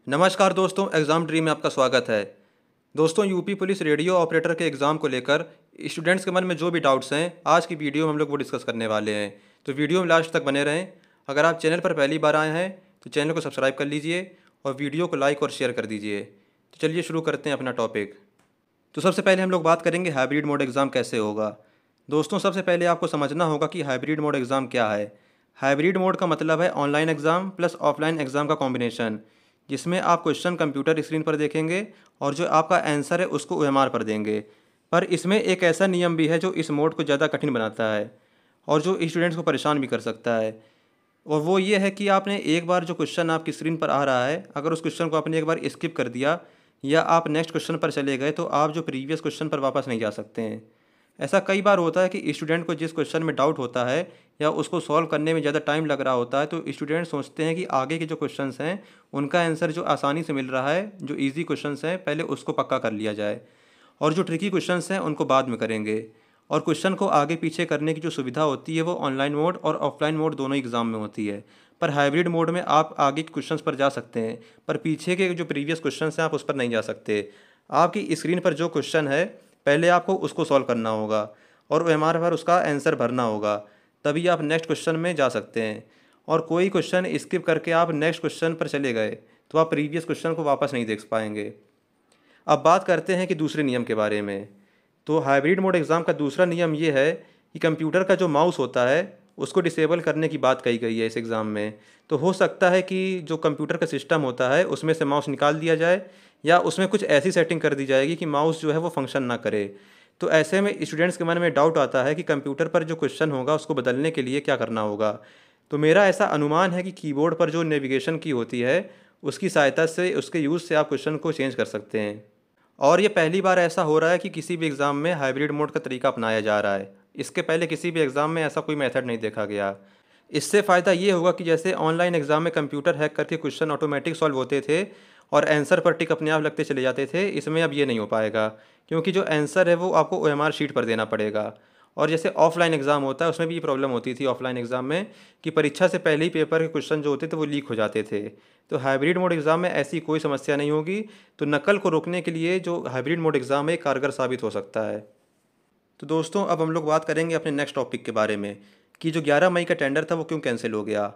नमस्कार दोस्तों, exam dream में आपका स्वागत है। दोस्तों, यूपी पुलिस रेडियो ऑपरेटर के एग्ज़ाम को लेकर स्टूडेंट्स के मन में जो भी डाउट्स हैं, आज की वीडियो में हम लोग वो डिस्कस करने वाले हैं। तो वीडियो में लास्ट तक बने रहें। अगर आप चैनल पर पहली बार आए हैं तो चैनल को सब्सक्राइब कर लीजिए और वीडियो को लाइक और शेयर कर दीजिए। तो चलिए शुरू करते हैं अपना टॉपिक। तो सबसे पहले हम लोग बात करेंगे हाइब्रिड मोड एग्ज़ाम कैसे होगा। दोस्तों, सबसे पहले आपको समझना होगा कि हाइब्रिड मोड एग्ज़ाम क्या है। हाइब्रिड मोड का मतलब है online exam plus offline exam का कॉम्बिनेशन, जिसमें आप क्वेश्चन कंप्यूटर स्क्रीन पर देखेंगे और जो आपका आंसर है उसको ओएमआर पर देंगे। पर इसमें एक ऐसा नियम भी है जो इस मोड को ज़्यादा कठिन बनाता है और जो स्टूडेंट्स को परेशान भी कर सकता है। और वो ये है कि आपने एक बार जो क्वेश्चन आपकी स्क्रीन पर आ रहा है, अगर उस क्वेश्चन को आपने एक बार स्किप कर दिया या आप नेक्स्ट क्वेश्चन पर चले गए तो आप जो प्रीवियस क्वेश्चन पर वापस नहीं जा सकते हैं। ऐसा कई बार होता है कि स्टूडेंट को जिस क्वेश्चन में डाउट होता है या उसको सॉल्व करने में ज़्यादा टाइम लग रहा होता है, तो स्टूडेंट सोचते हैं कि आगे के जो क्वेश्चंस हैं उनका आंसर जो आसानी से मिल रहा है, जो इजी क्वेश्चंस हैं पहले उसको पक्का कर लिया जाए और जो ट्रिकी क्वेश्चंस हैं उनको बाद में करेंगे। और क्वेश्चन को आगे पीछे करने की जो सुविधा होती है वो ऑनलाइन मोड और ऑफलाइन मोड दोनों एग्ज़ाम में होती है। पर हाइब्रिड मोड में आप आगे के क्वेश्चंस पर जा सकते हैं, पर पीछे के जो प्रीवियस क्वेश्चंस हैं आप उस पर नहीं जा सकते। आपकी स्क्रीन पर जो क्वेश्चन है पहले आपको उसको सॉल्व करना होगा और ओएमआर पर उसका आंसर भरना होगा, तभी आप नेक्स्ट क्वेश्चन में जा सकते हैं। और कोई क्वेश्चन स्किप करके आप नेक्स्ट क्वेश्चन पर चले गए तो आप प्रीवियस क्वेश्चन को वापस नहीं देख पाएंगे। अब बात करते हैं कि दूसरे नियम के बारे में। तो हाइब्रिड मोड एग्ज़ाम का दूसरा नियम ये है कि कंप्यूटर का जो माउस होता है उसको डिसेबल करने की बात कही गई है इस एग्ज़ाम में। तो हो सकता है कि जो कंप्यूटर का सिस्टम होता है उसमें से माउस निकाल दिया जाए या उसमें कुछ ऐसी सेटिंग कर दी जाएगी कि माउस जो है वो फंक्शन ना करे। तो ऐसे में स्टूडेंट्स के मन में डाउट आता है कि कंप्यूटर पर जो क्वेश्चन होगा उसको बदलने के लिए क्या करना होगा। तो मेरा ऐसा अनुमान है कि कीबोर्ड पर जो नेविगेशन की होती है उसकी सहायता से, उसके यूज़ से आप क्वेश्चन को चेंज कर सकते हैं। और ये पहली बार ऐसा हो रहा है कि किसी भी एग्ज़ाम में हाइब्रिड मोड का तरीका अपनाया जा रहा है। इसके पहले किसी भी एग्ज़ाम में ऐसा कोई मेथड नहीं देखा गया। इससे फ़ायदा ये होगा कि जैसे ऑनलाइन एग्ज़ाम में कंप्यूटर हैक करके क्वेश्चन ऑटोमेटिक सॉल्व होते थे और आंसर पर टिक अपने आप लगते चले जाते थे, इसमें अब ये नहीं हो पाएगा, क्योंकि जो आंसर है वो आपको ओएमआर शीट पर देना पड़ेगा। और जैसे ऑफलाइन एग्ज़ाम होता है उसमें भी ये प्रॉब्लम होती थी ऑफलाइन एग्ज़ाम में कि परीक्षा से पहले ही पेपर के क्वेश्चन जो होते थे वो लीक हो जाते थे। तो हाइब्रिड मोड एग्ज़ाम में ऐसी कोई समस्या नहीं होगी। तो नकल को रोकने के लिए जो हाइब्रिड मोड एग्ज़ाम है कारगर साबित हो सकता है। तो दोस्तों, अब हम लोग बात करेंगे अपने नेक्स्ट टॉपिक के बारे में कि जो 11 मई का टेंडर था वो क्यों कैंसिल हो गया।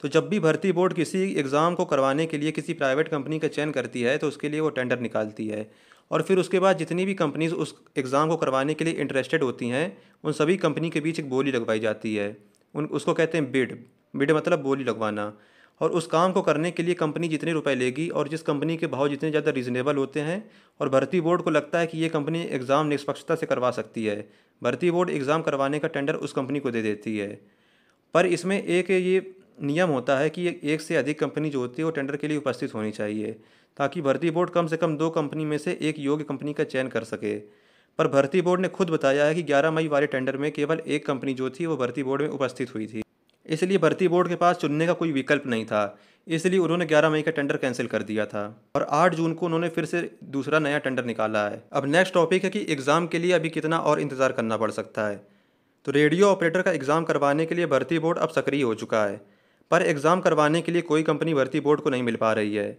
तो जब भी भर्ती बोर्ड किसी एग्ज़ाम को करवाने के लिए किसी प्राइवेट कंपनी का चयन करती है तो उसके लिए वो टेंडर निकालती है और फिर उसके बाद जितनी भी कंपनीज उस एग्ज़ाम को करवाने के लिए इंटरेस्टेड होती हैं उन सभी कंपनी के बीच एक बोली लगवाई जाती है। उन उसको कहते हैं बिड। बिड मतलब बोली लगवाना। और उस काम को करने के लिए कंपनी जितने रुपए लेगी और जिस कंपनी के भाव जितने ज़्यादा रीज़नेबल होते हैं और भर्ती बोर्ड को लगता है कि ये कंपनी एग्ज़ाम निष्पक्षता से करवा सकती है, भर्ती बोर्ड एग्ज़ाम करवाने का टेंडर उस कंपनी को दे देती है। पर इसमें एक ये नियम होता है कि एक से अधिक कंपनी जो होती है वो टेंडर के लिए उपस्थित होनी चाहिए, ताकि भर्ती बोर्ड कम से कम 2 कंपनी में से एक योग्य कंपनी का चयन कर सके। पर भर्ती बोर्ड ने खुद बताया है कि 11 मई वाले टेंडर में केवल एक कंपनी जो थी वो भर्ती बोर्ड में उपस्थित हुई थी, इसलिए भर्ती बोर्ड के पास चुनने का कोई विकल्प नहीं था। इसलिए उन्होंने 11 मई का टेंडर कैंसिल कर दिया था और 8 जून को उन्होंने फिर से दूसरा नया टेंडर निकाला है। अब नेक्स्ट टॉपिक है कि एग्ज़ाम के लिए अभी कितना और इंतज़ार करना पड़ सकता है। तो रेडियो ऑपरेटर का एग्ज़ाम करवाने के लिए भर्ती बोर्ड अब सक्रिय हो चुका है, पर एग्ज़ाम करवाने के लिए कोई कंपनी भर्ती बोर्ड को नहीं मिल पा रही है।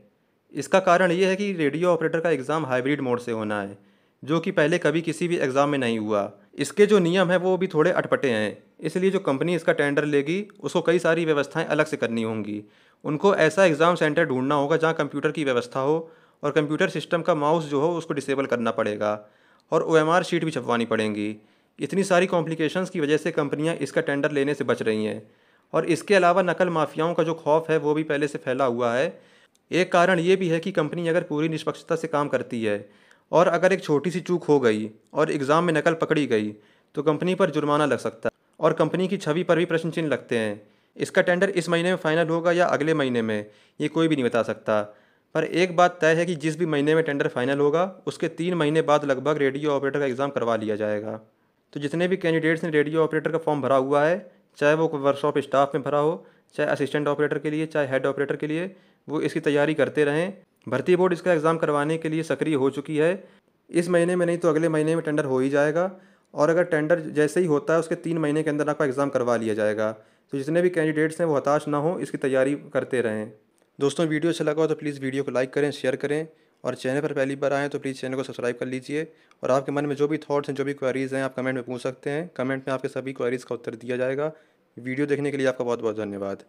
इसका कारण ये है कि रेडियो ऑपरेटर का एग्ज़ाम हाइब्रिड मोड से होना है, जो कि पहले कभी किसी भी एग्ज़ाम में नहीं हुआ। इसके जो नियम हैं वो भी थोड़े अटपटे हैं, इसलिए जो कंपनी इसका टेंडर लेगी उसको कई सारी व्यवस्थाएं अलग से करनी होंगी। उनको ऐसा एग्ज़ाम सेंटर ढूंढना होगा जहां कंप्यूटर की व्यवस्था हो और कंप्यूटर सिस्टम का माउस जो हो उसको डिसेबल करना पड़ेगा और ओएमआर शीट भी छपवानी पड़ेंगी। इतनी सारी कॉम्प्लिकेशंस की वजह से कंपनियां इसका टेंडर लेने से बच रही हैं और इसके अलावा नकल माफियाओं का जो खौफ है वो भी पहले से फैला हुआ है। एक कारण ये भी है कि कंपनी अगर पूरी निष्पक्षता से काम करती है और अगर एक छोटी सी चूक हो गई और एग्ज़ाम में नकल पकड़ी गई तो कंपनी पर जुर्माना लग सकता है और कंपनी की छवि पर भी प्रश्न चिन्ह लगते हैं। इसका टेंडर इस महीने में फाइनल होगा या अगले महीने में, ये कोई भी नहीं बता सकता। पर एक बात तय है कि जिस भी महीने में टेंडर फाइनल होगा उसके 3 महीने बाद लगभग रेडियो ऑपरेटर का एग्ज़ाम करवा लिया जाएगा। तो जितने भी कैंडिडेट्स ने रेडियो ऑपरेटर का फॉर्म भरा हुआ है, चाहे वो वर्कशॉप स्टाफ में भरा हो, चाहे असिस्टेंट ऑपरेटर के लिए, चाहे हेड ऑपरेटर के लिए, वो इसकी तैयारी करते रहें। भर्ती बोर्ड इसका एग्ज़ाम करवाने के लिए सक्रिय हो चुकी है। इस महीने में नहीं तो अगले महीने में टेंडर हो ही जाएगा और अगर टेंडर जैसे ही होता है उसके 3 महीने के अंदर आपका एग्ज़ाम करवा लिया जाएगा। तो जितने भी कैंडिडेट्स हैं वो हताश ना हो, इसकी तैयारी करते रहें। दोस्तों वीडियो अच्छा लगा हो तो प्लीज़ वीडियो को लाइक करें, शेयर करें और चैनल पर पहली बार आएँ तो प्लीज़ चैनल को सब्सक्राइब कर लीजिए। और आपके मन में जो भी थॉट्स हैं, जो भी क्वेरीज़ हैं, आप कमेंट में पूछ सकते हैं। कमेंट में आपके सभी क्वेरीज़ का उत्तर दिया जाएगा। वीडियो देखने के लिए आपका बहुत बहुत धन्यवाद।